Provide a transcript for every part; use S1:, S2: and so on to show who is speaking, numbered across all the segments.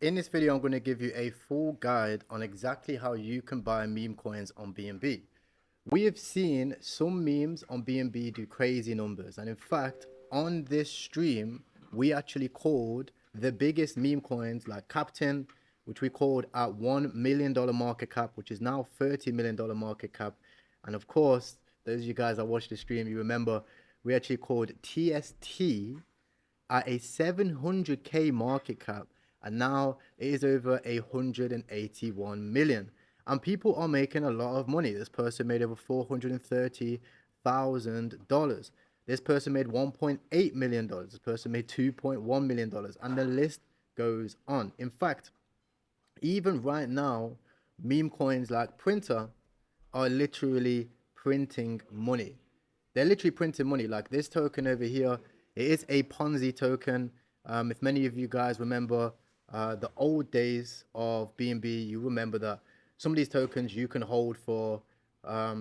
S1: In this video, I'm going to give you a full guide on exactly how you can buy meme coins on BNB. We have seen some memes on BNB do crazy numbers. And in fact, on this stream, we actually called the biggest meme coins like Captain, which we called at $1 million market cap, which is now $30 million market cap. And of course, those of you guys that watched the stream, you remember we actually called TST at a 700k market cap, and now it is over 181 million, and people are making a lot of money. This person made over $430,000. This person made $1.8 million. This person made $2.1 million, and the list goes on. In fact, even right now, meme coins like Printer are literally printing money. They're literally printing money. Like this token over here, it is a Ponzi token. If many of you guys remember the old days of BNB, you remember that some of these tokens you can hold for a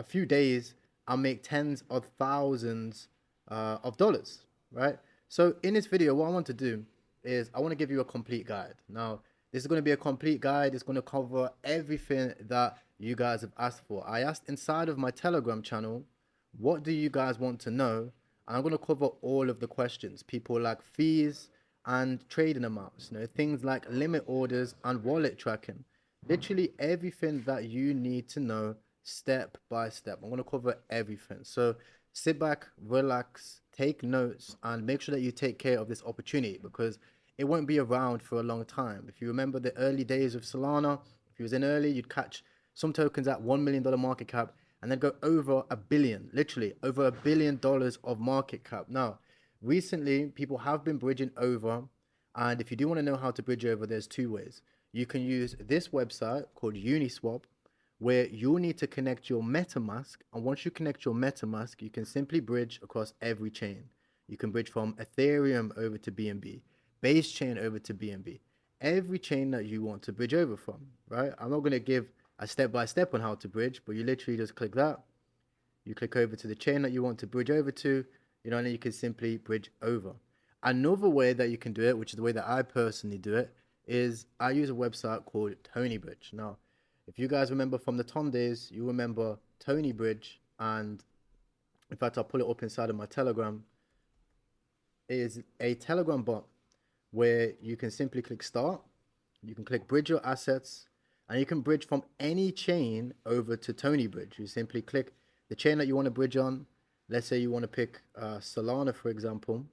S1: few days and make tens of thousands of dollars, right? So in this video, what I want to do is I want to give you a complete guide. Now, this is going to be a complete guide. It's going to cover everything that you guys have asked for. I asked inside of my Telegram channel, what do you guys want to know? And I'm going to cover all of the questions. People like fees and trading amounts, things like limit orders and wallet tracking. Literally everything that you need to know step by step. I'm going to cover everything. So sit back, relax, take notes, and make sure that you take care of this opportunity because it won't be around for a long time. If you remember the early days of Solana, if you was in early, you'd catch some tokens at $1 million market cap and then go over a billion, literally over $1 billion of market cap. Now, recently, people have been bridging over. And if you do want to know how to bridge over, there's two ways. You can use this website called Uniswap, where you'll need to connect your MetaMask. And once you connect your MetaMask, you can simply bridge across every chain. You can bridge from Ethereum over to BNB, base chain over to BNB, every chain that you want to bridge over from, right? I'm not going to give a step-by-step on how to bridge, but you literally just click that. You click over to the chain that you want to bridge over to, and then you can simply bridge over. Another way that you can do it, which is the way that I personally do it, is I use a website called TonyBridge. Now, if you guys remember from the Tom days, you remember TonyBridge, and in fact, I'll pull it up inside of my Telegram. It is a Telegram bot where you can simply click start, you can click bridge your assets, and you can bridge from any chain over to TonyBridge. You simply click the chain that you want to bridge on. Let's say you want to pick Solana, for example.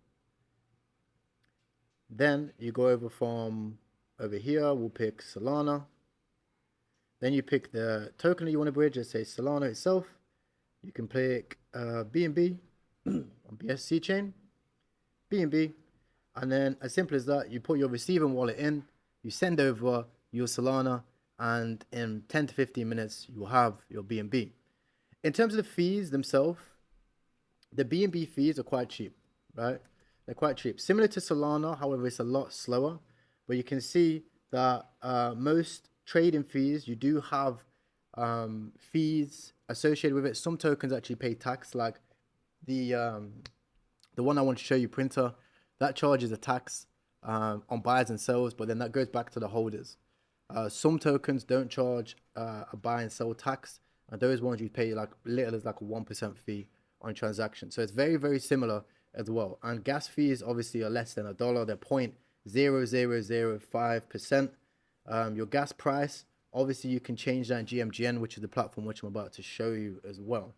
S1: Then you go over from over here, we'll pick Solana. Then you pick the token that you want to bridge, let's say Solana itself. You can pick BNB on BSC chain, BNB. And then as simple as that, you put your receiving wallet in, you send over your Solana, and in 10 to 15 minutes, you will have your BNB. In terms of the fees themselves, the BNB fees are quite cheap, right? They're quite cheap. Similar to Solana, however, it's a lot slower. But you can see that most trading fees, you do have fees associated with it. Some tokens actually pay tax, like the one I want to show you, Printer, that charges a tax on buys and sells, but then that goes back to the holders. Some tokens don't charge a buy and sell tax, and those ones you pay like little as like a 1% fee on transaction. So it's very, very similar as well. And gas fees obviously are less than $1. They're 0.0005%. Your gas price, obviously you can change that in GMGN, which is the platform which I'm about to show you as well.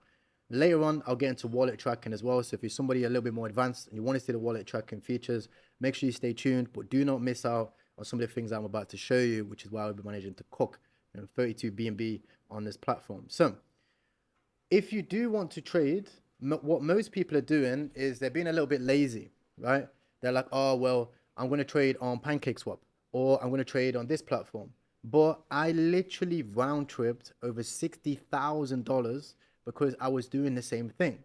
S1: Later on, I'll get into wallet tracking as well. So if you're somebody a little bit more advanced and you want to see the wallet tracking features, make sure you stay tuned, but do not miss out on some of the things I'm about to show you, which is why I'll be managing to cook 32 BNB on this platform. So if you do want to trade, what most people are doing is they're being a little bit lazy, right? They're like, oh, well, I'm going to trade on PancakeSwap or I'm going to trade on this platform. But I literally round tripped over $60,000 because I was doing the same thing.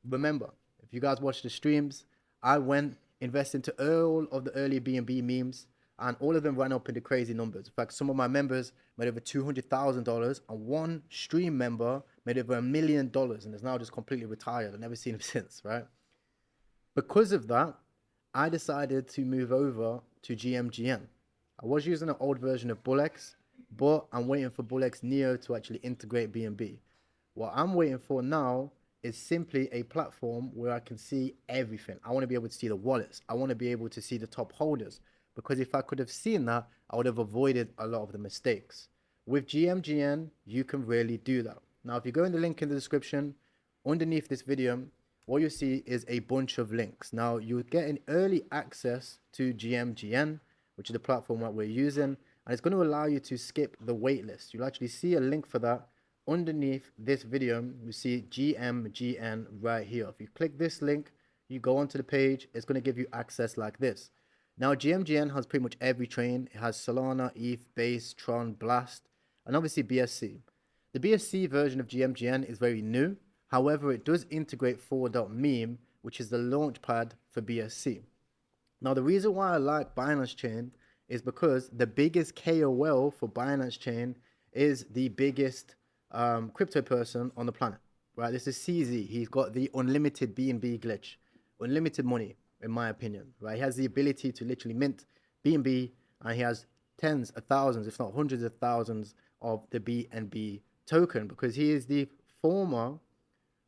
S1: Remember, if you guys watch the streams, I went invest into all of the early BNB memes, and all of them ran up into crazy numbers. In fact, some of my members made over $200,000, and one stream member made over $1 million, and is now just completely retired. I've never seen him since, right? Because of that, I decided to move over to GMGN. I was using an old version of BullX, but I'm waiting for BullX Neo to actually integrate BNB. What I'm waiting for now is simply a platform where I can see everything. I want to be able to see the wallets. I want to be able to see the top holders, because if I could have seen that, I would have avoided a lot of the mistakes. With GMGN, you can really do that. Now, if you go in the link in the description, underneath this video, what you see is a bunch of links. Now, you get an early access to GMGN, which is the platform that we're using, and it's going to allow you to skip the waitlist. You'll actually see a link for that underneath this video. You see GMGN right here. If you click this link, you go onto the page, it's going to give you access like this. Now, GMGN has pretty much every chain. It has Solana, ETH, Base, Tron, Blast, and obviously BSC. The BSC version of GMGN is very new. However, it does integrate 4.meme, which is the launchpad for BSC. Now, the reason why I like Binance Chain is because the biggest KOL for Binance Chain is the biggest crypto person on the planet, right? This is CZ. He's got the unlimited BNB glitch, unlimited money, in my opinion, right? He has the ability to literally mint BNB, and he has tens of thousands, if not hundreds of thousands of the BNB token, because he is the former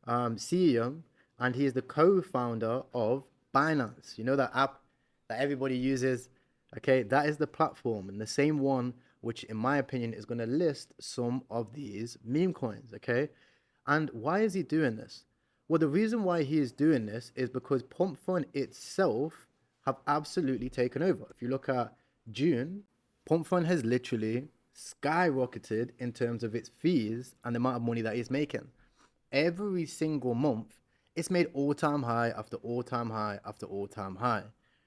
S1: CEO, and he is the co-founder of Binance. You know, that app that everybody uses? Okay, that is the platform, and the same one which in my opinion is going to list some of these meme coins. Okay, and why is he doing this? Well, the reason why he is doing this is because Pump Fund itself have absolutely taken over. If you look at June, Pump Fund has literally skyrocketed in terms of its fees and the amount of money that it's making. Every single month, it's made all-time high after all-time high after all-time high.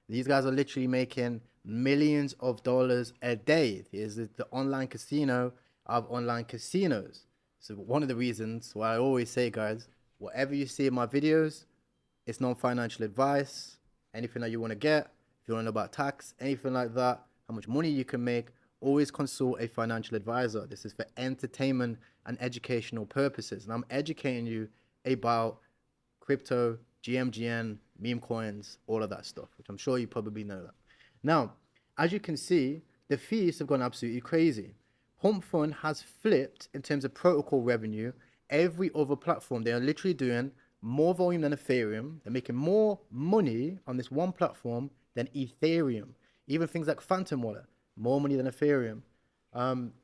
S1: These guys are literally making millions of dollars a day. Here's the online casino of online casinos. So one of the reasons why I always say, guys, whatever you see in my videos, it's non-financial advice. Anything that you want to get, if you want to know about tax, anything like that, how much money you can make, always consult a financial advisor. This is for entertainment and educational purposes. And I'm educating you about crypto, GMGN, meme coins, all of that stuff, which I'm sure you probably know that. Now, as you can see, the fees have gone absolutely crazy. Pump Fund has flipped in terms of protocol revenue every other platform. They are literally doing more volume than Ethereum. They're making more money on this one platform than Ethereum. Even things like Phantom Wallet, more money than Ethereum.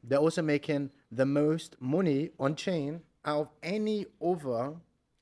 S1: They're also making the most money on chain out of any other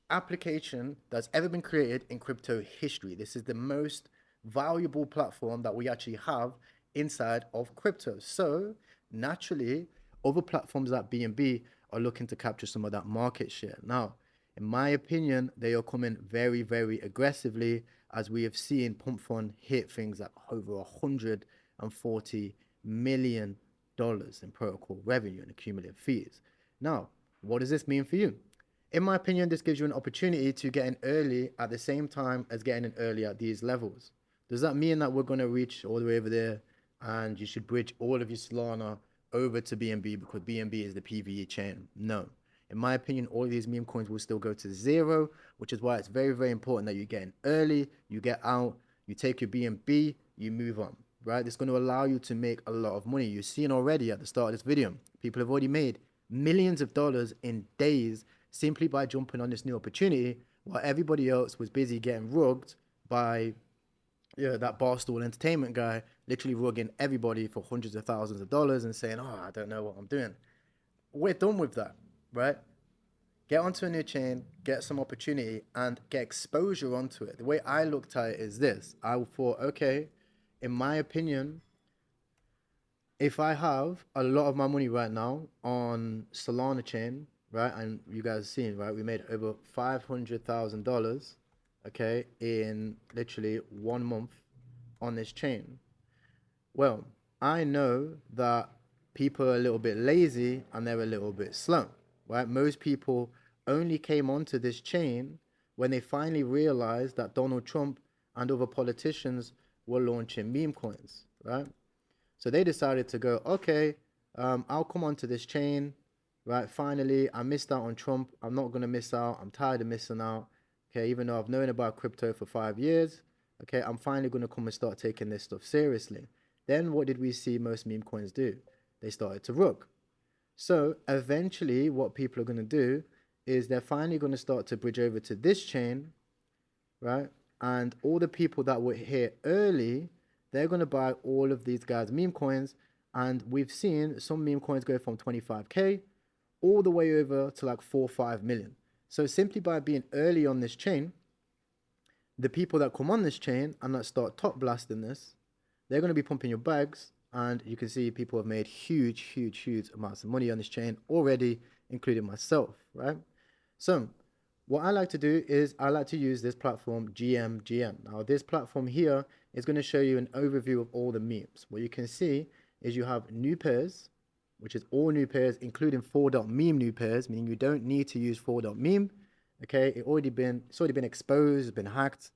S1: application that's ever been created in crypto history. This is the most valuable platform that we actually have inside of crypto. So naturally, other platforms like BNB are looking to capture some of that market share. Now, in my opinion, they are coming very, very aggressively, as we have seen Pump Fund hit things like over $140 million in protocol revenue and accumulative fees. Now, what does this mean for you? In my opinion, this gives you an opportunity to get in early at the same time as getting in early at these levels. Does that mean that we're going to reach all the way over there and you should bridge all of your Solana over to BNB because BNB is the PVE chain? No. In my opinion, all of these meme coins will still go to zero, which is why it's very, very important that you get in early, you get out, you take your BNB, you move on, right? It's going to allow you to make a lot of money. You've seen already at the start of this video, people have already made millions of dollars in days simply by jumping on this new opportunity, while everybody else was busy getting rugged by that Barstool Entertainment guy, literally rugging everybody for hundreds of thousands of dollars and saying, oh, I don't know what I'm doing. We're done with that, right? Get onto a new chain, get some opportunity, and get exposure onto it. The way I looked at it is this. I thought, okay, in my opinion, if I have a lot of my money right now on Solana chain, right, and you guys have seen, right, we made over $500,000, okay, in literally 1 month on this chain. Well, I know that people are a little bit lazy and they're a little bit slow, right? Most people only came onto this chain when they finally realized that Donald Trump and other politicians were launching meme coins, right? So they decided to go, okay, I'll come onto this chain, right? Finally, I missed out on Trump. I'm not going to miss out. I'm tired of missing out. Okay, even though I've known about crypto for 5 years, okay, I'm finally going to come and start taking this stuff seriously. Then what did we see most meme coins do? They started to rug. So eventually what people are going to do is they're finally going to start to bridge over to this chain, right? And all the people that were here early, they're going to buy all of these guys' meme coins. And we've seen some meme coins go from 25K all the way over to like 4 or 5 million. So simply by being early on this chain, the people that come on this chain and that start top blasting this, they're going to be pumping your bags. And you can see people have made huge amounts of money on this chain already, including myself, right? So what I like to do is I like to use this platform GMGM. Now this platform here is going to show you an overview of all the memes. What you can see is you have new pairs, which is all new pairs, including 4.meme new pairs, meaning you don't need to use 4.meme. Okay, it's already been exposed, it's been hacked.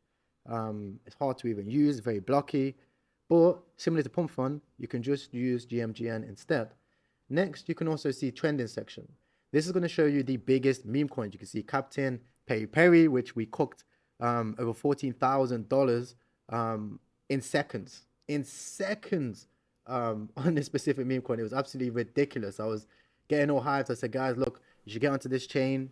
S1: It's hard to even use, very blocky. But similar to Pump Fund, you can just use GMGN instead. Next, you can also see trending section. This is going to show you the biggest meme coins. You can see Captain Peri Peri, which we cooked over $14,000 in seconds. On this specific meme coin. It was absolutely ridiculous. I was getting all hyped. I said, guys, look, you should get onto this chain.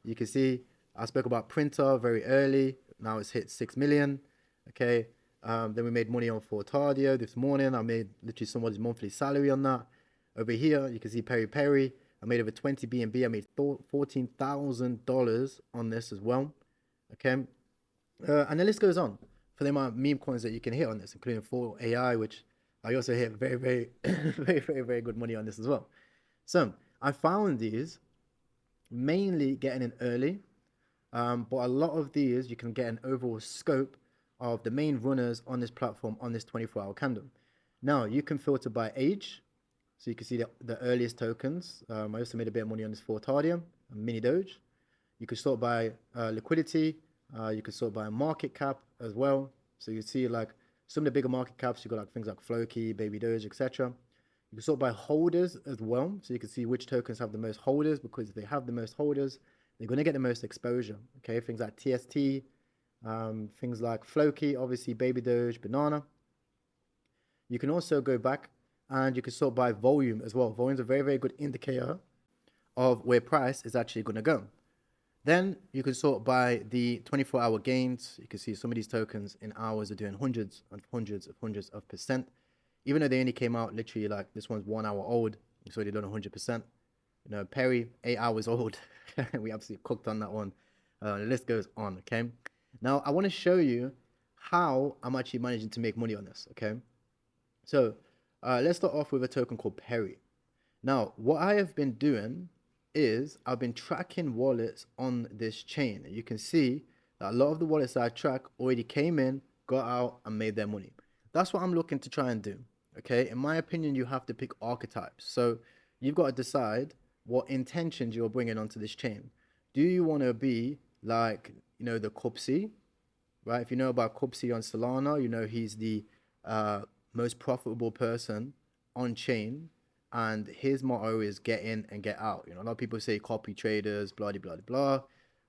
S1: You can see I spoke about Printer very early. Now it's hit 6 million. Okay. Then we made money on Fortadio this morning. I made literally somebody's monthly salary on that. Over here, you can see Peri Peri. I made over 20 BNB. I made $14,000 on this as well. Okay. And the list goes on for the amount of meme coins that you can hit on this, including 4AI, which I also hit very good money on this as well. So I found these mainly getting in early, but a lot of these you can get an overall scope of the main runners on this platform on this 24-hour candle. Now you can filter by age, so you can see the earliest tokens. I also made a bit of money on this Fortardium, Mini Doge. You can sort by liquidity. You can sort by market cap as well. So you see like some of the bigger market caps. You got like things like Floki, Baby Doge, etc. You can sort by holders as well, so you can see which tokens have the most holders, because if they have the most holders, they're going to get the most exposure. Okay, things like TST, things like Floki, obviously Baby Doge, Banana. You can also go back and you can sort by volume as well. Volume is a very good indicator of where price is actually going to go. Then you can sort by the 24-hour gains. You can see some of these tokens in hours are doing hundreds of percent. Even though they only came out literally like this one's 1 hour old, it's already done 100%. You know, Perry, 8 hours old. We absolutely cooked on that one. The list goes on, okay? Now, I want to show you how I'm actually managing to make money on this, okay? So, let's start off with a token called Perry. Now, what I have been doing is I've been tracking wallets on this chain. You can see that a lot of the wallets I track already came in, got out, and made their money. That's what I'm looking to try and do, okay? In my opinion, you have to pick archetypes. So you've got to decide what intentions you're bringing onto this chain. Do you want to be like, you know, the Kupsi, right? If you know about Kupsi on Solana, you know he's the most profitable person on chain, and his motto is get in and get out. You know, a lot of people say copy traders, blah blah blah.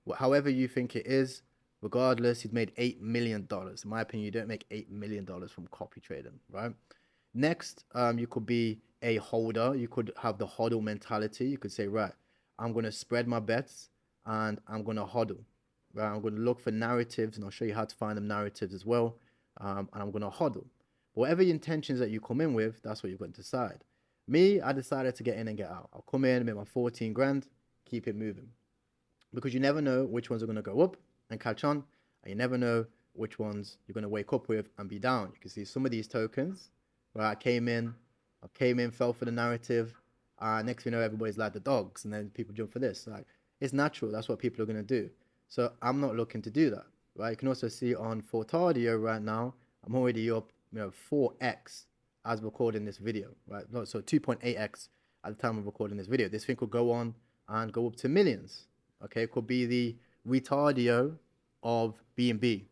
S1: Well, however you think it is, regardless, he's made $8 million. In my opinion, you don't make $8 million from copy trading, right? Next, you could be a holder. You could have the hodl mentality. You could say, right, I'm going to spread my bets and I'm going to hodl, right? I'm going to look for narratives, and I'll show you how to find them narratives as well. And I'm going to hodl. Whatever intentions that you come in with, that's what you're going to decide. Me, I decided to get in and get out. I'll come in, make my 14 grand, keep it moving. Because you never know which ones are going to go up and catch on, and you never know which ones you're going to wake up with and be down. You can see some of these tokens where I came in, fell for the narrative, next thing you know, everybody's like the dogs, and then people jump for this. Like, it's natural. That's what people are going to do. So I'm not looking to do that, right? You can also see on Fortadio right now, I'm already up, 4x as recording this video, right? No, so 2.8x at the time of recording this video. This thing could go on and go up to millions. Okay, it could be the retardio of BNB.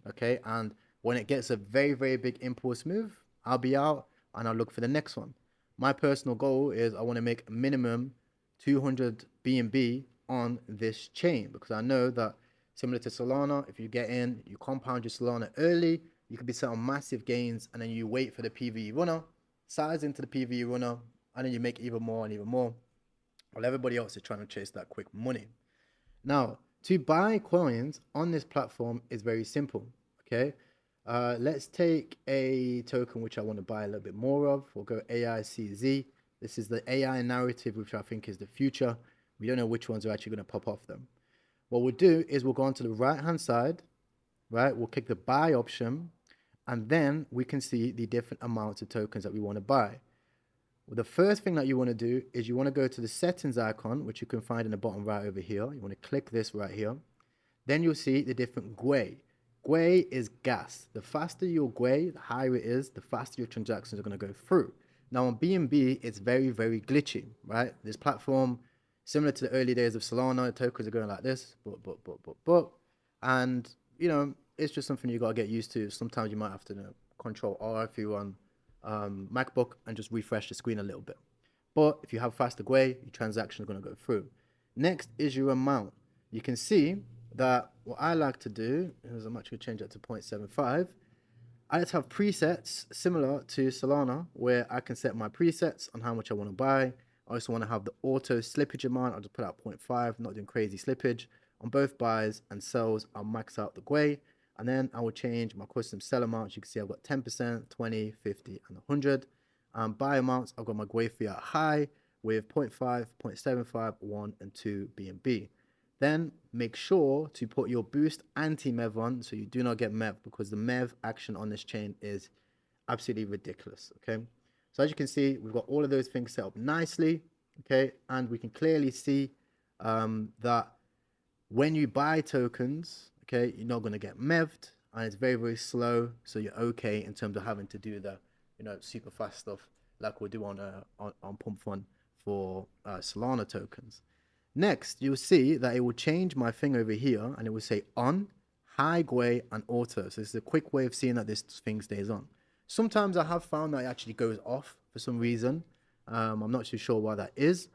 S1: Okay, and when it gets a very big impulse move, I'll be out and I'll look for the next one. My personal goal is I want to make a minimum 200 BNB on this chain, because I know that similar to Solana, if you get in, you compound your Solana early, you could be set on massive gains, and then you wait for the PVE runner, size into the PVE runner, and then you make even more and even more, while everybody else is trying to chase that quick money. Now, to buy coins on this platform is very simple, okay? Let's take a token which I want to buy a little bit more of. We'll go AICZ. This is the AI narrative, which I think is the future. We don't know which ones are actually going to pop off them. What we'll do is we'll go onto the right-hand side, right? We'll click the buy option, and then we can see the different amounts of tokens that we want to buy. Well, the first thing that you want to do is you want to go to the settings icon, which you can find in the bottom right over here. You want to click this right here. Then you'll see the different GWAI. GWAI is gas. The faster your GWAI, the higher it is, the faster your transactions are going to go through. Now on BNB, it's very, very glitchy, right? This platform, similar to the early days of Solana, tokens are going like this, and you know, it's just something you got to get used to. Sometimes you might have to control R if you're on MacBook and just refresh the screen a little bit. But if you have faster GWAI, your transaction is going to go through. Next is your amount. You can see that what I like to do is I'm actually going to change that to 0.75. I like to have presets similar to Solana, where I can set my presets on how much I want to buy. I also want to have the auto slippage amount. I'll just put out 0.5, not doing crazy slippage. On both buys and sells, I'll max out the GWAI. And then I will change my custom sell amounts. You can see I've got 10%, 20, 50, and 100. Buy amounts, I've got my GWAI fee at high with 0.5, 0.75, 1, and 2 BNB. Then make sure to put your boost anti-MEV on so you do not get MEV, because the MEV action on this chain is absolutely ridiculous, okay? So as you can see, we've got all of those things set up nicely, okay? And we can clearly see that when you buy tokens, okay, you're not going to get MEV'd, and it's very, very slow, so you're okay in terms of having to do the, you know, super fast stuff like we'll do on Pump Fund for Solana tokens. Next, you'll see that it will change my thing over here, and it will say on, high GWAI, and auto. So this is a quick way of seeing that this thing stays on. Sometimes I have found that it actually goes off for some reason. I'm not too sure why that is,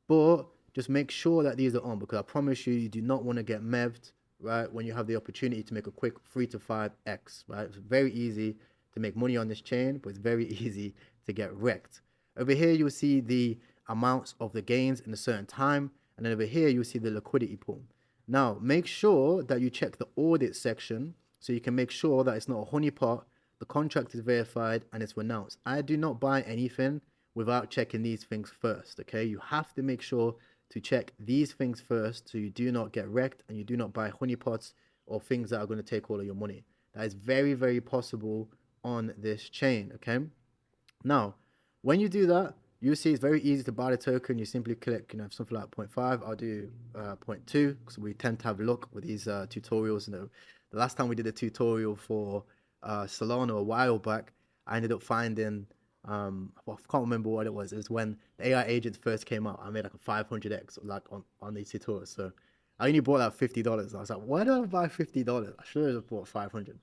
S1: but just make sure that these are on, because I promise you, you do not want to get MEV'd, right, when you have the opportunity to make a quick 3 to 5x, right? It's very easy to make money on this chain, but it's very easy to get wrecked. Over here, you'll see the amounts of the gains in a certain time. And then over here, you'll see the liquidity pool. Now, make sure that you check the audit section so you can make sure that it's not a honeypot, the contract is verified, and it's renounced. I do not buy anything without checking these things first, okay? You have to make sure to check these things first so you do not get wrecked and you do not buy honeypots or things that are going to take all of your money. That is very, very possible on this chain, okay? Now, when you do that, you see it's very easy to buy the token. You simply click, you know, something like 0.5. I'll do 0.2 because we tend to have luck with these tutorials. You know, the last time we did a tutorial for Solana a while back, I ended up finding, well, I can't remember what it was. It was when the AI agents first came out. I made like a 500x like on these tutorials. So I only bought like $50. I was like, why do I buy $50? I should have bought 500.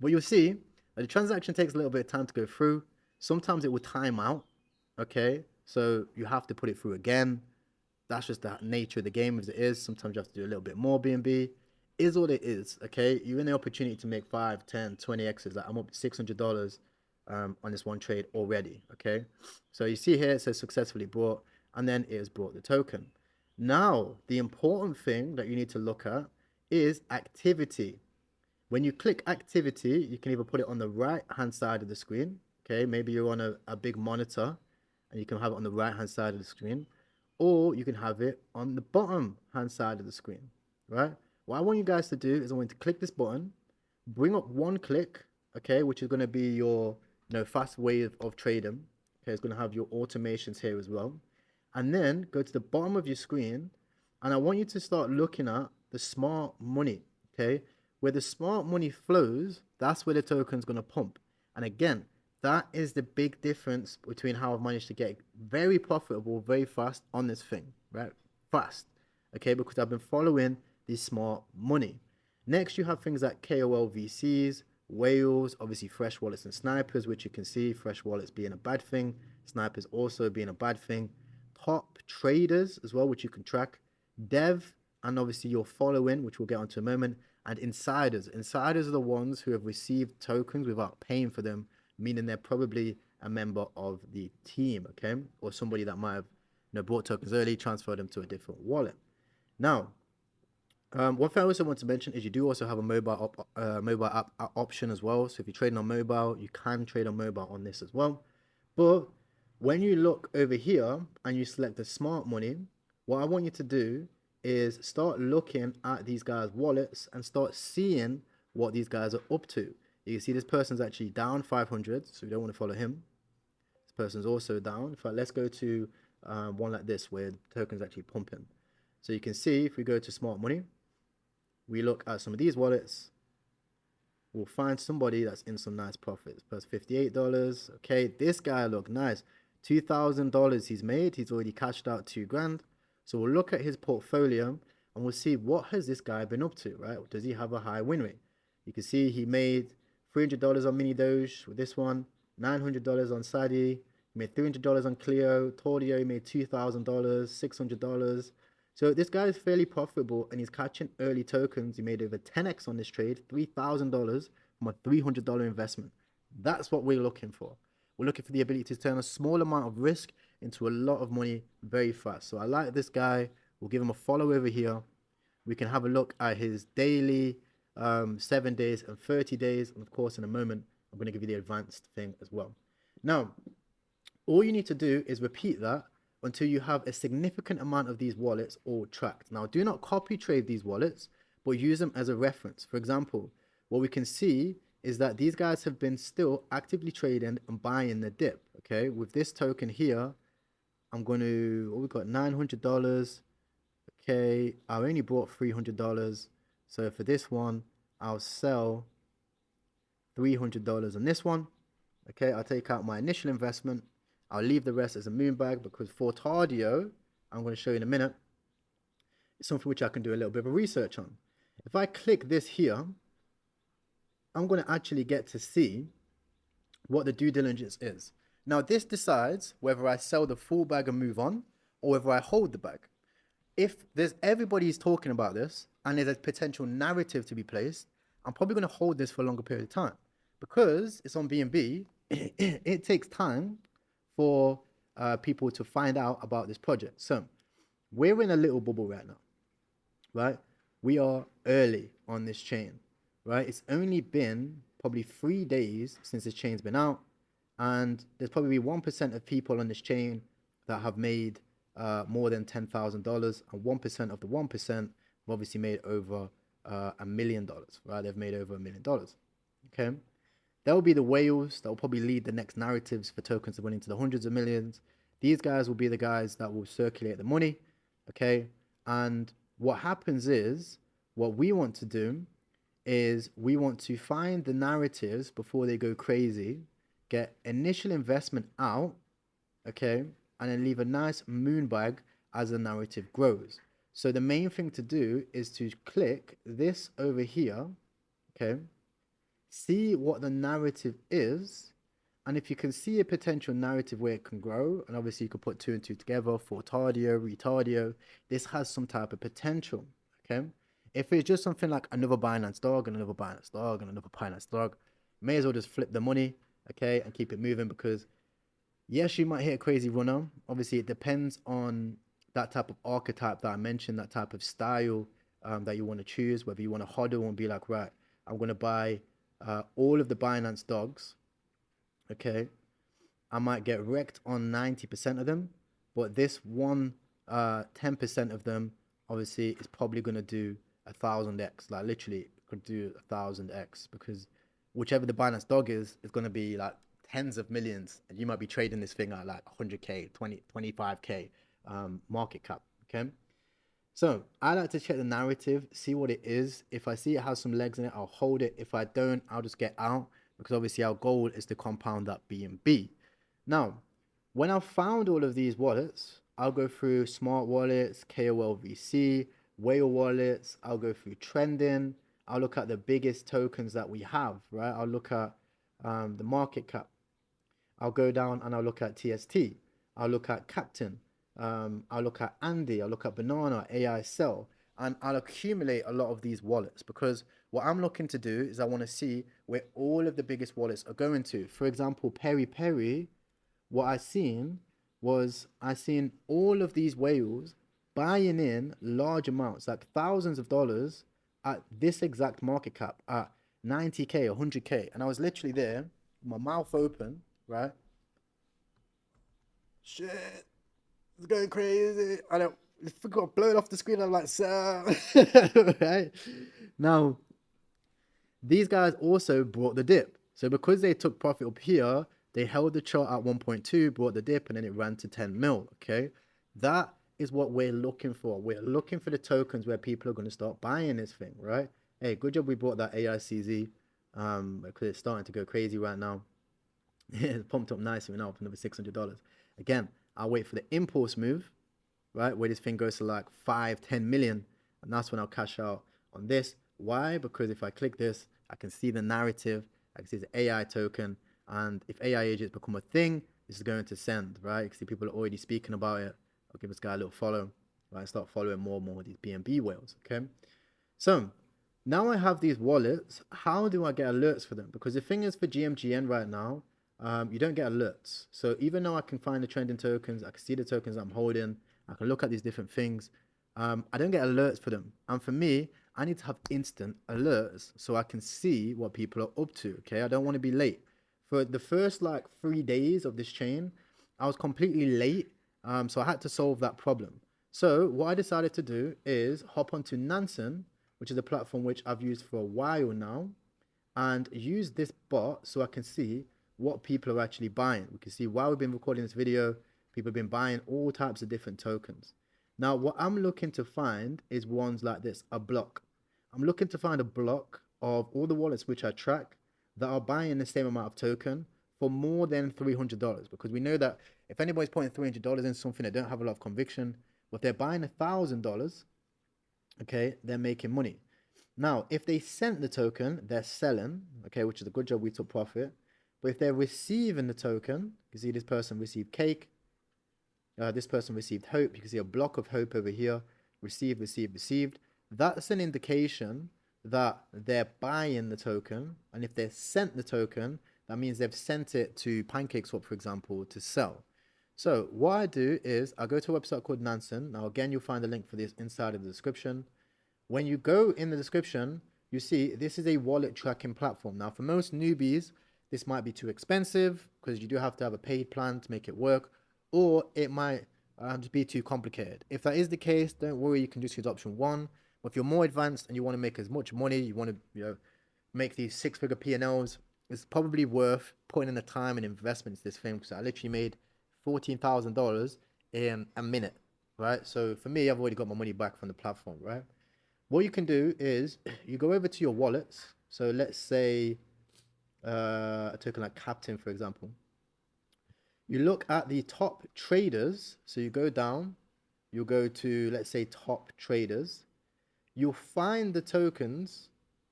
S1: But you'll see that the transaction takes a little bit of time to go through. Sometimes it will time out. Okay, so you have to put it through again. That's just the nature of the game as it is. Sometimes you have to do a little bit more BNB. Is what it is, okay? You're in the opportunity to make 5, 10, 20x's. Like I'm up to $600 on this one trade already, okay? So you see here, it says successfully bought, and then it has brought the token. Now, the important thing that you need to look at is activity. When you click activity, you can either put it on the right-hand side of the screen, okay? Maybe you're on a big monitor, and you can have it on the right hand side of the screen, or you can have it on the bottom hand side of the screen, right? What I want you guys to do is I want you to click this button, bring up one click, okay, which is going to be your, you know, fast way of trading. Okay, it's going to have your automations here as well, and then go to the bottom of your screen, and I want you to start looking at the smart money, okay? Where the smart money flows, that's where the token's going to pump. And again, that is the big difference between how I've managed to get very profitable very fast on this thing, right? Fast, okay? Because I've been following this smart money. Next, you have things like KOL VCs, whales, obviously fresh wallets and snipers, which you can see fresh wallets being a bad thing, snipers also being a bad thing. Top traders as well, which you can track. Dev, and obviously your following, which we'll get onto in a moment. and insiders. Insiders are the ones who have received tokens without paying for them, meaning they're probably a member of the team, okay? Or somebody that might have, bought tokens early, transferred them to a different wallet. Now, one thing I also want to mention is you do also have a mobile app option as well. So if you're trading on mobile, you can trade on mobile on this as well. But when you look over here and you select the smart money, what I want you to do is start looking at these guys' wallets and start seeing what these guys are up to. You can see this person's actually down 500, so we don't want to follow him. This person's also down. In fact, let's go to one like this where the token's actually pumping. So you can see if we go to smart money, we look at some of these wallets, we'll find somebody that's in some nice profits. Plus $58. Okay, this guy look nice. $2,000 he's made. He's already cashed out $2,000. So we'll look at his portfolio and we'll see what has this guy been up to, right? Does he have a high win rate? You can see he made $300 on Mini Doge with this one, $900 on Sadi, he made $300 on Clio, Tordio, he made $2,000, $600. So this guy is fairly profitable and he's catching early tokens. He made over 10x on this trade, $3,000 from a $300 investment. That's what we're looking for. We're looking for the ability to turn a small amount of risk into a lot of money very fast. So I like this guy. We'll give him a follow over here. We can have a look at his daily, 7 days and 30 days. And of course, in a moment, I'm going to give you the advanced thing as well. Now, all you need to do is repeat that until you have a significant amount of these wallets all tracked. Now, do not copy trade these wallets, but use them as a reference. For example, what we can see is that these guys have been still actively trading and buying the dip. Okay, with this token here, I'm going to, we've got $900. Okay, I only bought $300. So for this one, I'll sell $300 on this one. Okay, I'll take out my initial investment. I'll leave the rest as a moon bag because for Tordio, I'm going to show you in a minute, it's something which I can do a little bit of research on. If I click this here, I'm going to actually get to see what the due diligence is. Now, this decides whether I sell the full bag and move on or whether I hold the bag. If there's everybody's talking about this and there's a potential narrative to be placed, I'm probably going to hold this for a longer period of time because it's on BNB. It takes time for people to find out about this project. So we're in a little bubble right now, right? We are early on this chain, right? It's only been probably 3 days since this chain's been out, and there's probably 1% of people on this chain that have made more than $10,000, and 1% of the 1% have obviously made over $1 million, right? They've made over $1 million. Okay, that will be the whales that will probably lead the next narratives for tokens that went into the hundreds of millions. These guys will be the guys that will circulate the money. Okay, and what happens is, what we want to do is we want to find the narratives before they go crazy, get initial investment out, okay, and then leave a nice moon bag as the narrative grows. So the main thing to do is to click this over here, okay, see what the narrative is, and if you can see a potential narrative where it can grow, and obviously you can put 2 and 2 together for Tordio, Retardio, this has some type of potential, okay? If it's just something like another Binance dog and another Binance dog and another Binance dog, may as well just flip the money, okay, and keep it moving, because yes, you might hit a crazy runner. Obviously, it depends on that type of archetype that I mentioned, that type of style that you want to choose, whether you want to hodl and be like, right, I'm going to buy all of the Binance dogs, okay, I might get wrecked on 90% of them, but this one 10% of them obviously is probably going to do 1,000x, like literally could do 1,000x, because whichever the Binance dog is going to be like tens of millions, and you might be trading this thing at like 100k 25k market cap. Okay, so I like to check the narrative, see what it is. If I see it has some legs in it, I'll hold it. If I don't, I'll just get out, because obviously our goal is to compound that BNB. Now, when I've found all of these wallets, I'll go through smart wallets, KOL VC, whale wallets. I'll go through trending. I'll look at the biggest tokens that we have, right? I'll look at the market cap. I'll go down and I'll look at TST. I'll look at Captain. I'll look at Andy. I'll look at Banana, AI Cell. and I'll accumulate a lot of these wallets, because what I'm looking to do is I want to see where all of the biggest wallets are going to. For example, Perry, what I seen all of these whales buying in large amounts, like thousands of dollars, at this exact market cap at 90K, 100K. And I was literally there, my mouth open, right? Shit, it's going crazy. I don't forgot blow it off the screen. I'm like, sir. Right? Now, these guys also brought the dip. So because they took profit up here, they held the chart at 1.2, brought the dip, and then it ran to 10 mil. Okay. That is what we're looking for. We're looking for the tokens where people are going to start buying this thing, right? Hey, good job we bought that AICZ, because it's starting to go crazy right now. It's pumped up nicely now, up another $600. Again, I'll wait for the impulse move, right, where this thing goes to like 5-10 million, and that's when I'll cash out on this. Why? Because if I click this, I can see the narrative, I can see the AI token, and if AI agents become a thing, this is going to send, right? You can see people are already speaking about it. I'll give this guy a little follow, right? Start following more and more of these BNB whales, okay? So now I have these wallets. How do I get alerts for them? Because the thing is, for GMGN right now, you don't get alerts. So even though I can find the trending tokens, I can see the tokens I'm holding, I can look at these different things, I don't get alerts for them. And for me, I need to have instant alerts so I can see what people are up to, okay? I don't want to be late. For the first like 3 days of this chain, I was completely late, so I had to solve that problem. So what I decided to do is hop onto Nansen, which is a platform which I've used for a while now, and use this bot so I can see what people are actually buying. We can see while we've been recording this video, people have been buying all types of different tokens. Now, what I'm looking to find is ones like this, a block. I'm looking to find a block of all the wallets which I track that are buying the same amount of token for more than $300, because we know that if anybody's putting $300 in something, they don't have a lot of conviction. But if they're buying $1,000, okay, they're making money. Now, if they sent the token, they're selling, okay, which is a good job we took profit. But if they're receiving the token, you see this person received cake, this person received hope. You can see a block of hope over here, received, received, received. That's an indication that they're buying the token. And if they're sent the token, that means they've sent it to PancakeSwap, for example, to sell. So what I do is I go to a website called Nansen. Now, again, you'll find the link for this inside of the description. When you go in the description, you see this is a wallet tracking platform. Now, for most newbies, this might be too expensive because you do have to have a paid plan to make it work, or it might just be too complicated. If that is the case, don't worry, you can just use option 1. But if you're more advanced and you want to make as much money, you want to make these 6-figure P&Ls, it's probably worth putting in the time and investment into this thing, because I literally made $14,000 in a minute, right? So for me, I've already got my money back from the platform, right? What you can do is you go over to your wallets. So let's say a token like Captain, for example. You look at the top traders. So you go down, you'll go to, let's say, top traders. You'll find the tokens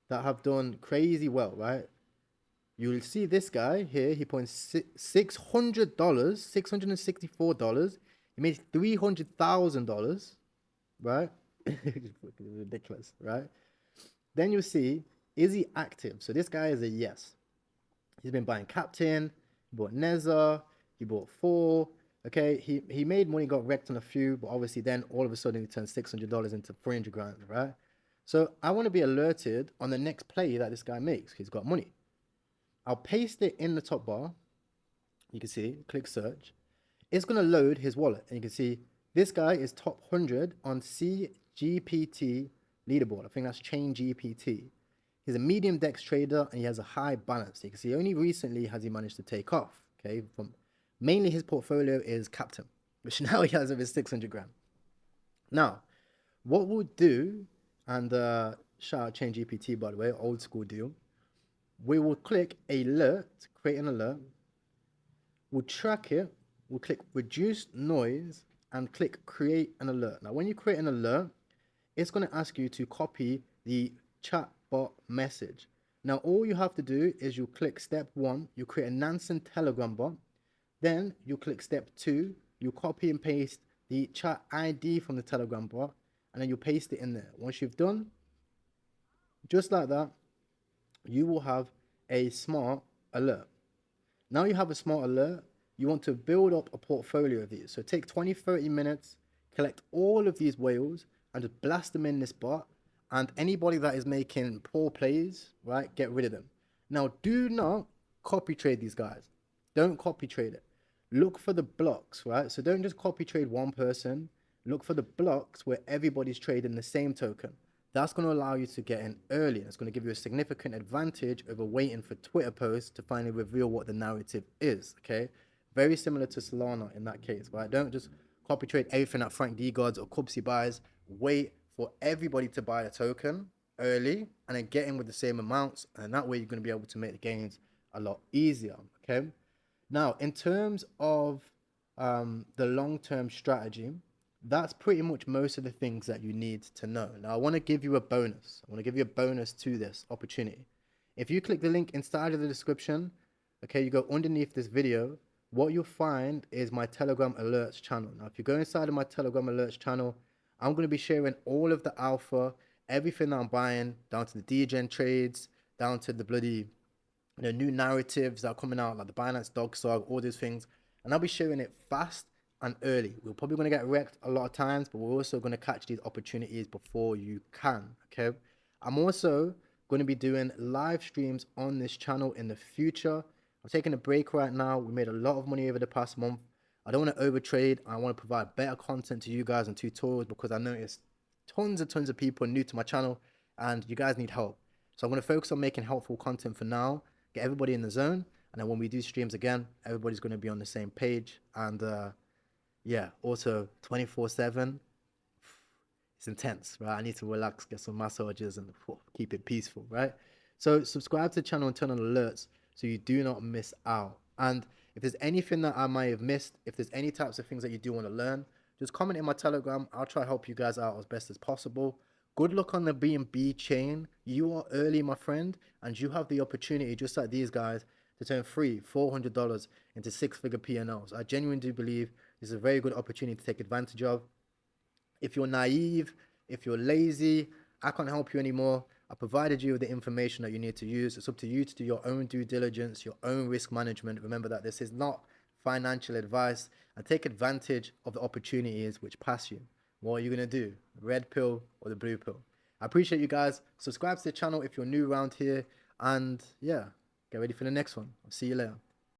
S1: that have done crazy well, right? You'll see this guy here. He put in $600, $664. He made $300,000, right? Ridiculous, right? Then you see, is he active? So this guy is a yes. He's been buying Captain, he bought Neza, he bought 4. Okay, he made money, got wrecked on a few, but obviously then all of a sudden he turned $600 into 300 grand, right? So I want to be alerted on the next play that this guy makes. He's got money. I'll paste it in the top bar. You can see, click search. It's going to load his wallet, and you can see this guy is top 100 on CGPT leaderboard. I think that's Chain GPT. He's a medium dex trader, and he has a high balance. You can see only recently has he managed to take off. Okay, from mainly his portfolio is Captain, which now he has over 600 grand. Now, what we'll do, and shout out Chain GPT, by the way, old school deal. We will click alert, create an alert. We'll track it. We'll click reduce noise and click create an alert. Now, when you create an alert, it's going to ask you to copy the chatbot message. Now, all you have to do is you click step 1, you create a Nansen Telegram bot. Then you click step 2, you copy and paste the chat ID from the Telegram bot. and then you paste it in there. Once you've done, just like that, you will have a smart alert. Now you have a smart alert, you want to build up a portfolio of these. So take 20-30 minutes, collect all of these whales and just blast them in this bot. And anybody that is making poor plays, right, get rid of them. Now, do not copy trade these guys. Don't copy trade it. Look for the blocks, right? So don't just copy trade one person. Look for the blocks where everybody's trading the same token. That's going to allow you to get in early. It's going to give you a significant advantage over waiting for Twitter posts to finally reveal what the narrative is, okay? Very similar to Solana in that case, right? Don't just copy trade everything that Frank D. Gods or Cubsy buys. Wait for everybody to buy a token early and then get in with the same amounts. And that way you're going to be able to make the gains a lot easier, okay? Now, in terms of the long-term strategy, that's pretty much most of the things that you need to know. Now, I want to give you a bonus. I want to give you a bonus to this opportunity. If you click the link inside of the description, okay, you go underneath this video, what you'll find is my Telegram alerts channel. Now, if you go inside of my Telegram alerts channel, I'm going to be sharing all of the alpha, everything that I'm buying, down to the degen trades, down to the bloody new narratives that are coming out, like the Binance Dog Sog, all these things. And I'll be sharing it fast and early. We're probably going to get wrecked a lot of times, but we're also going to catch these opportunities before you can, okay? I'm also going to be doing live streams on this channel in the future. I'm taking a break right now. We made a lot of money over the past month. I don't want to overtrade. I want to provide better content to you guys and tutorials because I noticed tons of people new to my channel and you guys need help. So I'm going to focus on making helpful content for now, get everybody in the zone, and then when we do streams again, everybody's going to be on the same page. And yeah, also 24/7, it's intense, right? I need to relax, get some massages and keep it peaceful, right? So subscribe to the channel and turn on alerts so you do not miss out. And if there's anything that I might have missed, if there's any types of things that you do want to learn, just comment in my Telegram. I'll try to help you guys out as best as possible. Good luck on the BNB chain. You are early, my friend, and you have the opportunity, just like these guys, to turn $400 into six-figure P&Ls. I genuinely do believe this is a very good opportunity to take advantage of. If you're naive, if you're lazy, I can't help you anymore. I provided you with the information that you need to use. It's up to you to do your own due diligence, your own risk management. Remember that this is not financial advice, and take advantage of the opportunities which pass you. What are you going to do? Red pill or the blue pill? I appreciate you guys. Subscribe to the channel if you're new around here. And yeah, get ready for the next one. I'll see you later.